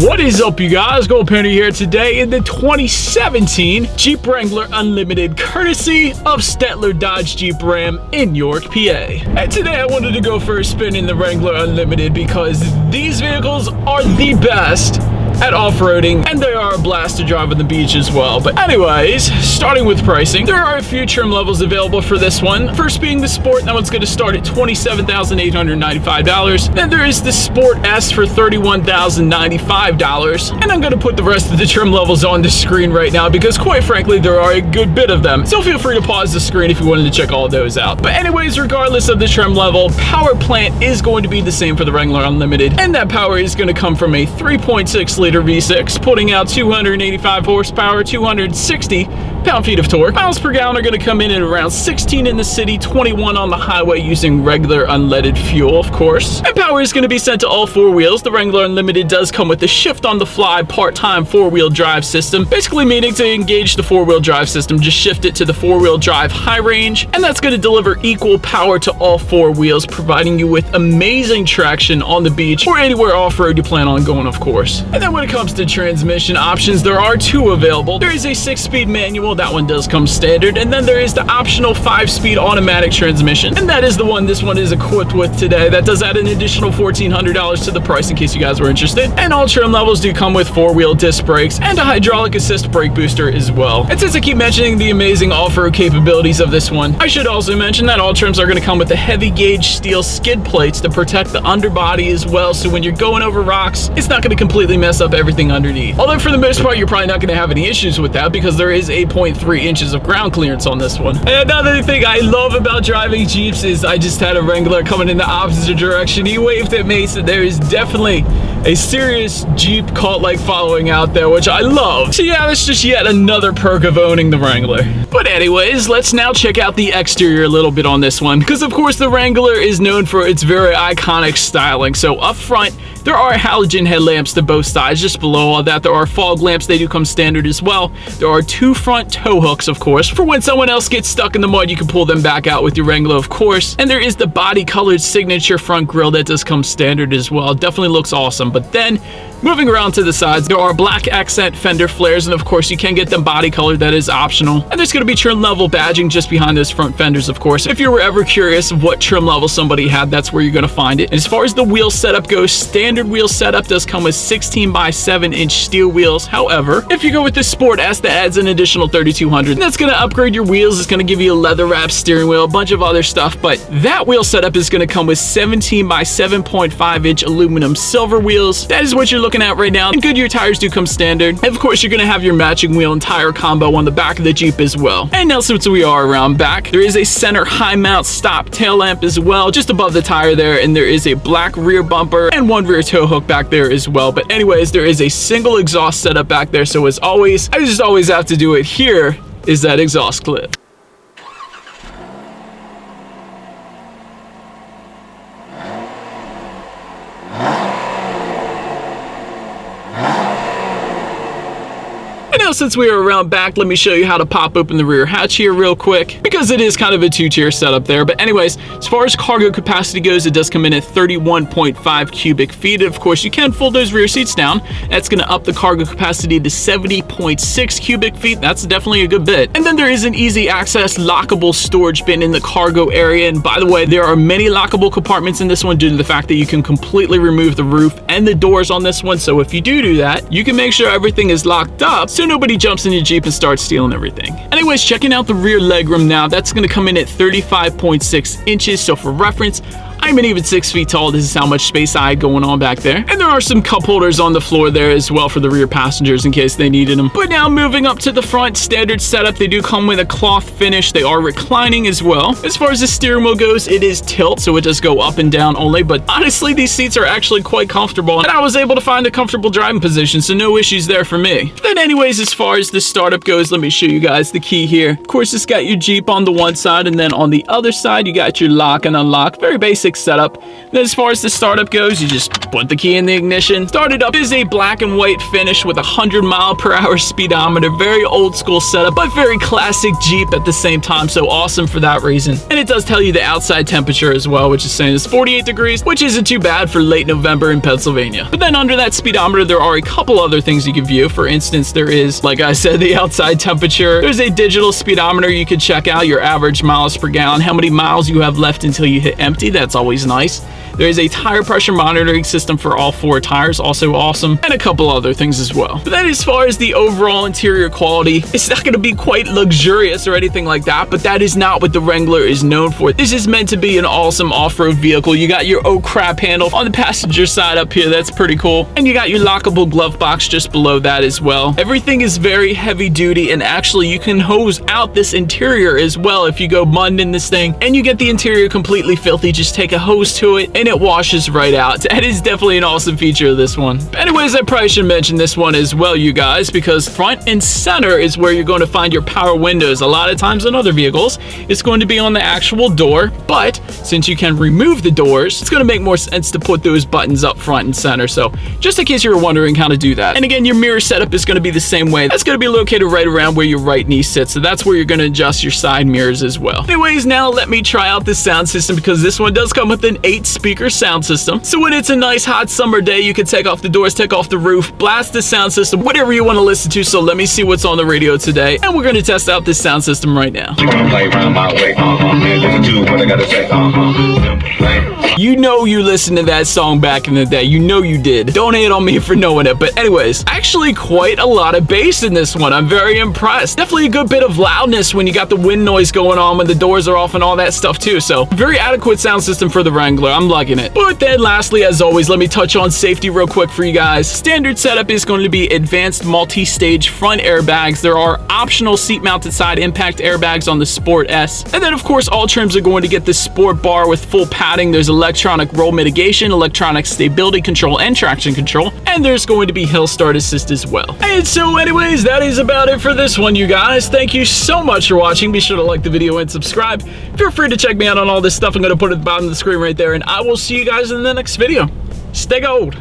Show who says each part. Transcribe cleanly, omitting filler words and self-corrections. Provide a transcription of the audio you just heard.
Speaker 1: What is up, you guys? Gold Panda here today in the 2017 Jeep Wrangler Unlimited, courtesy of Stettler Dodge Jeep Ram in York, PA. And today I wanted to go for a spin in the Wrangler Unlimited because these vehicles are the best at off-roading, and they are a blast to drive on the beach as well. But anyways, starting with pricing, there are a few trim levels available for this one. First being the Sport, that one's going to start at $27,895. Then there is the Sport S for $31,095. And I'm going to put the rest of the trim levels on the screen right now because, quite frankly, there are a good bit of them. So feel free to pause the screen if you wanted to check all those out. But anyways, regardless of the trim level, power plant is going to be the same for the Wrangler Unlimited, and that power is going to come from a 3.6-liter V6, putting out 285 horsepower, 260 pound-feet of torque. Miles per gallon are going to come in at around 16 in the city, 21 on the highway using regular unleaded fuel, of course. And power is going to be sent to all four wheels. The Wrangler Unlimited does come with the shift-on-the-fly part-time four-wheel drive system, basically meaning to engage the four-wheel drive system, just shift it to the four-wheel drive high range, and that's going to deliver equal power to all four wheels, providing you with amazing traction on the beach or anywhere off-road you plan on going, of course. And then when it comes to transmission options, there are two available. There is a 6-speed manual, that one does come standard, and then there is the optional 5-speed automatic transmission, and that is the one this one is equipped with today. That does add an additional $1,400 to the price in case you guys were interested. And all trim levels do come with 4-wheel disc brakes and a hydraulic assist brake booster as well. And since I keep mentioning the amazing off-road capabilities of this one, I should also mention that all trims are going to come with the heavy gauge steel skid plates to protect the underbody as well, so when you're going over rocks, it's not going to completely mess up everything underneath. Although for the most part, you're probably not going to have any issues with that because there is 8.3 inches of ground clearance on this one. And another thing I love about driving Jeeps is I just had a Wrangler coming in the opposite direction. He waved at me, so there is definitely a serious Jeep cult-like following out there, which I love. So yeah, that's just yet another perk of owning the Wrangler. But anyways, let's now check out the exterior a little bit on this one, because of course the Wrangler is known for its very iconic styling. So up front, there are halogen headlamps to both sides. Just below all that, there are fog lamps. They do come standard as well. There are 2 front tow hooks, of course, for when someone else gets stuck in the mud, you can pull them back out with your Wrangler, of course. And there is the body-colored signature front grille that does come standard as well. It definitely looks awesome. But then, moving around to the sides, there are black accent fender flares, and of course, you can get them body-colored. That is optional. And there's going to be trim level badging just behind those front fenders, of course. If you were ever curious of what trim level somebody had, that's where you're going to find it. And as far as the wheel setup goes, standard wheel setup does come with 16x7-inch steel wheels. However, if you go with the Sport S, that adds an additional 3,200. That's going to upgrade your wheels. It's going to give you a leather-wrapped steering wheel, a bunch of other stuff. But that wheel setup is going to come with 17x7.5-inch aluminum silver wheels. That is what you're looking at right now. And Goodyear tires do come standard. And of course, you're going to have your matching wheel and tire combo on the back of the Jeep as well. And now since we are around back, there is a center high mount stop tail lamp as well, just above the tire there. And there is a black rear bumper and 1 rear tow hook back there as well. But anyways, there is a single exhaust setup back there. So as always, I just always have to do it. Here is that exhaust clip. Since we are around back, let me show you how to pop open the rear hatch here real quick, because it is kind of a 2-tier setup there. But anyways, as far as cargo capacity goes, it does come in at 31.5 cubic feet. And of course, you can fold those rear seats down. That's going to up the cargo capacity to 70.6 cubic feet. That's definitely a good bit. And then there is an easy access lockable storage bin in the cargo area. And by the way, there are many lockable compartments in this one due to the fact that you can completely remove the roof and the doors on this one. So if you do that, you can make sure everything is locked up so nobody jumps in your Jeep and starts stealing everything. Anyways, checking out the rear legroom now, that's going to come in at 35.6 inches. So for reference, I'm an even 6 feet tall. This is how much space I had going on back there. And there are some cup holders on the floor there as well for the rear passengers in case they needed them. But now moving up to the front, standard setup, they do come with a cloth finish. They are reclining as well. As far as the steering wheel goes, it is tilt, so it does go up and down only. But honestly, these seats are actually quite comfortable, and I was able to find a comfortable driving position, so no issues there for me. Then anyways, as far as the startup goes, let me show you guys the key here. Of course, it's got your Jeep on the one side, and then on the other side, you got your lock and unlock. Very basic automatic setup. And as far as the startup goes, you just put the key in the ignition, start it up. It is a black and white finish with a 100-mile-per-hour speedometer. Very old school setup, but very classic Jeep at the same time, so awesome for that reason. And it does tell you the outside temperature as well, which is saying it's 48 degrees, which isn't too bad for late November in Pennsylvania. But then under that speedometer, there are a couple other things you can view. For instance, there is, like I said, the outside temperature. There's a digital speedometer. You can check out your average miles per gallon, how many miles you have left until you hit empty. That's always nice. There is a tire pressure monitoring system for all 4 tires, also awesome, and a couple other things as well. But then as far as the overall interior quality, it's not going to be quite luxurious or anything like that, but that is not what the Wrangler is known for. This is meant to be an awesome off-road vehicle. You got your oh crap handle on the passenger side up here. That's pretty cool. And you got your lockable glove box just below that as well. Everything is very heavy duty, and actually you can hose out this interior as well if you go mudding in this thing and you get the interior completely filthy. Just take a hose to it and it washes right out. That is definitely an awesome feature of this one. But anyways, I probably should mention this one as well, you guys, because front and center is where you're going to find your power windows. A lot of times in other vehicles, it's going to be on the actual door, but since you can remove the doors, it's going to make more sense to put those buttons up front and center. So just in case you were wondering how to do that. And again, your mirror setup is going to be the same way. That's going to be located right around where your right knee sits. So that's where you're going to adjust your side mirrors as well. Anyways, now let me try out this sound system, because this one does come with an 8-speaker sound system. So when it's a nice hot summer day, you can take off the doors, take off the roof, blast the sound system, whatever you want to listen to. So let me see what's on the radio today, and we're going to test out this sound system right now. You know you listened to that song back in the day. You know you did. Don't hate on me for knowing it. But anyways, actually quite a lot of bass in this one. I'm very impressed. Definitely a good bit of loudness when you got the wind noise going on when the doors are off and all that stuff too. So very adequate sound system for the Wrangler. I'm liking it. But then lastly, as always, let me touch on safety real quick for you guys. Standard setup is going to be advanced multi-stage front airbags. There are optional seat-mounted side impact airbags on the Sport S. And then of course, all trims are going to get the Sport bar with full padding. There's electronic roll mitigation, electronic stability control, and traction control. And there's going to be hill start assist as well. And so anyways, that is about it for this one, you guys. Thank you so much for watching. Be sure to like the video and subscribe. Feel free to check me out on all this stuff I'm going to put at the bottom of the screen right there. And I will see you guys in the next video. Stay gold.